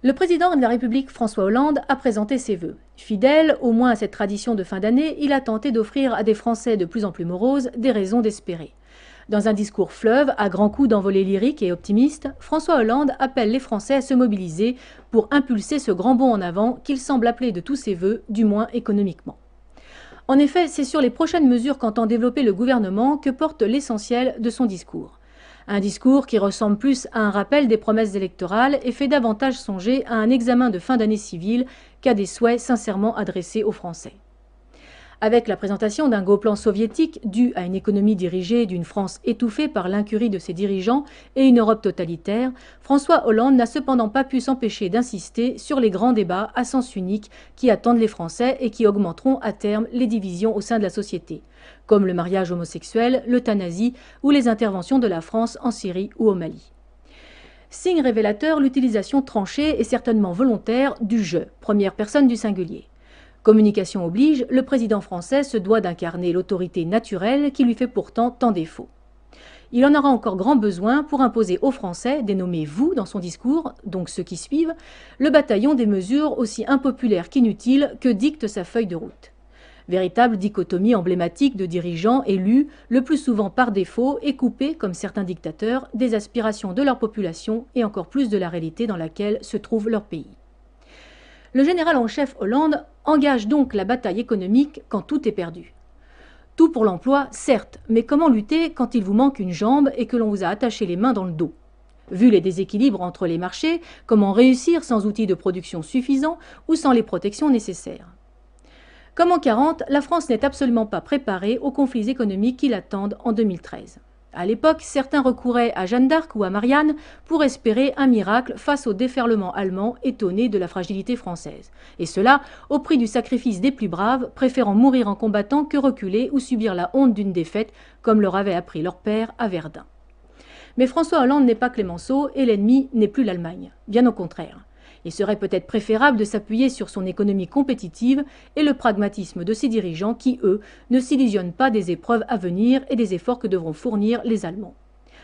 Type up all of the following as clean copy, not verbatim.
Le président de la République, François Hollande, a présenté ses vœux. Fidèle au moins à cette tradition de fin d'année, il a tenté d'offrir à des Français de plus en plus moroses des raisons d'espérer. Dans un discours fleuve, à grands coups d'envolée lyrique et optimiste, François Hollande appelle les Français à se mobiliser pour impulser ce grand bond en avant qu'il semble appeler de tous ses vœux, du moins économiquement. En effet, c'est sur les prochaines mesures qu'entend développer le gouvernement que porte l'essentiel de son discours. Un discours qui ressemble plus à un rappel des promesses électorales et fait davantage songer à un examen de fin d'année civile qu'à des souhaits sincèrement adressés aux Français. Avec la présentation d'un gros plan soviétique dû à une économie dirigée d'une France étouffée par l'incurie de ses dirigeants et une Europe totalitaire, François Hollande n'a cependant pas pu s'empêcher d'insister sur les grands débats à sens unique qui attendent les Français et qui augmenteront à terme les divisions au sein de la société, comme le mariage homosexuel, l'euthanasie ou les interventions de la France en Syrie ou au Mali. Signe révélateur, l'utilisation tranchée et certainement volontaire du « je », première personne du singulier. Communication oblige, le président français se doit d'incarner l'autorité naturelle qui lui fait pourtant tant défaut. Il en aura encore grand besoin pour imposer aux Français, dénommés « vous » dans son discours, donc ceux qui suivent, le bataillon des mesures aussi impopulaires qu'inutiles que dicte sa feuille de route. Véritable dichotomie emblématique de dirigeants élus, le plus souvent par défaut et coupés, comme certains dictateurs, des aspirations de leur population et encore plus de la réalité dans laquelle se trouve leur pays. Le général en chef Hollande engage donc la bataille économique quand tout est perdu. Tout pour l'emploi, certes, mais comment lutter quand il vous manque une jambe et que l'on vous a attaché les mains dans le dos? Vu les déséquilibres entre les marchés, comment réussir sans outils de production suffisants ou sans les protections nécessaires? Comme en 1940, la France n'est absolument pas préparée aux conflits économiques qui l'attendent en 2013. À l'époque, certains recouraient à Jeanne d'Arc ou à Marianne pour espérer un miracle face au déferlement allemand étonné de la fragilité française. Et cela au prix du sacrifice des plus braves, préférant mourir en combattant que reculer ou subir la honte d'une défaite, comme leur avait appris leur père à Verdun. Mais François Hollande n'est pas Clémenceau et l'ennemi n'est plus l'Allemagne. Bien au contraire. Il serait peut-être préférable de s'appuyer sur son économie compétitive et le pragmatisme de ses dirigeants qui, eux, ne s'illusionnent pas des épreuves à venir et des efforts que devront fournir les Allemands.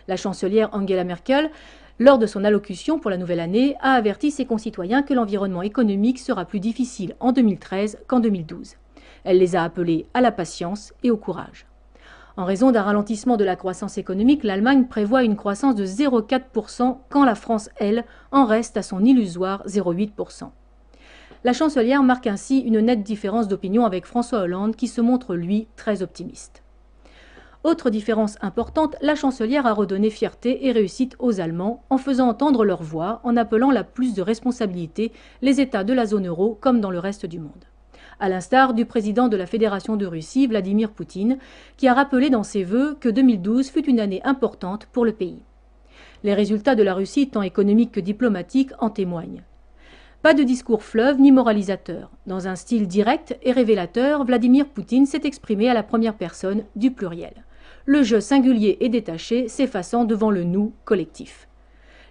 La chancelière Angela Merkel, lors de son allocution pour la nouvelle année, a averti ses concitoyens que l'environnement économique sera plus difficile en 2013 qu'en 2012. Elle les a appelés à la patience et au courage. En raison d'un ralentissement de la croissance économique, l'Allemagne prévoit une croissance de 0,4% quand la France, elle, en reste à son illusoire 0,8%. La chancelière marque ainsi une nette différence d'opinion avec François Hollande qui se montre, lui, très optimiste. Autre différence importante, la chancelière a redonné fierté et réussite aux Allemands en faisant entendre leur voix, en appelant à plus de responsabilité les États de la zone euro comme dans le reste du monde. À l'instar du président de la Fédération de Russie, Vladimir Poutine, qui a rappelé dans ses vœux que 2012 fut une année importante pour le pays. Les résultats de la Russie, tant économiques que diplomatiques, en témoignent. Pas de discours fleuve ni moralisateur. Dans un style direct et révélateur, Vladimir Poutine s'est exprimé à la première personne du pluriel. Le je singulier et détaché s'effaçant devant le nous collectif.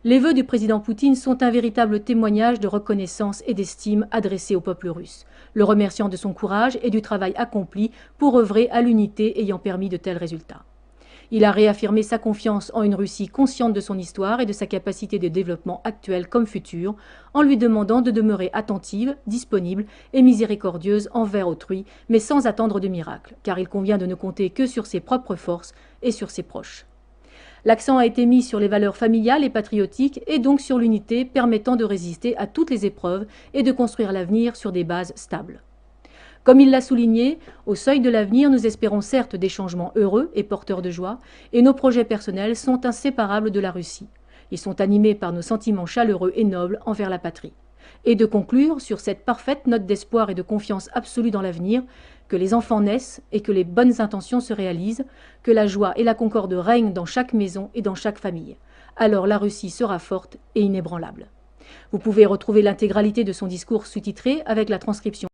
Les vœux du président Poutine sont un véritable témoignage de reconnaissance et d'estime adressé au peuple russe, le remerciant de son courage et du travail accompli pour œuvrer à l'unité ayant permis de tels résultats. Il a réaffirmé sa confiance en une Russie consciente de son histoire et de sa capacité de développement actuelle comme future, en lui demandant de demeurer attentive, disponible et miséricordieuse envers autrui, mais sans attendre de miracle, car il convient de ne compter que sur ses propres forces et sur ses proches. L'accent a été mis sur les valeurs familiales et patriotiques et donc sur l'unité permettant de résister à toutes les épreuves et de construire l'avenir sur des bases stables. Comme il l'a souligné, au seuil de l'avenir, nous espérons certes des changements heureux et porteurs de joie, et nos projets personnels sont inséparables de la Russie. Ils sont animés par nos sentiments chaleureux et nobles envers la patrie. Et de conclure sur cette parfaite note d'espoir et de confiance absolue dans l'avenir, que les enfants naissent et que les bonnes intentions se réalisent, que la joie et la concorde règnent dans chaque maison et dans chaque famille. Alors la Russie sera forte et inébranlable. Vous pouvez retrouver l'intégralité de son discours sous-titré avec la transcription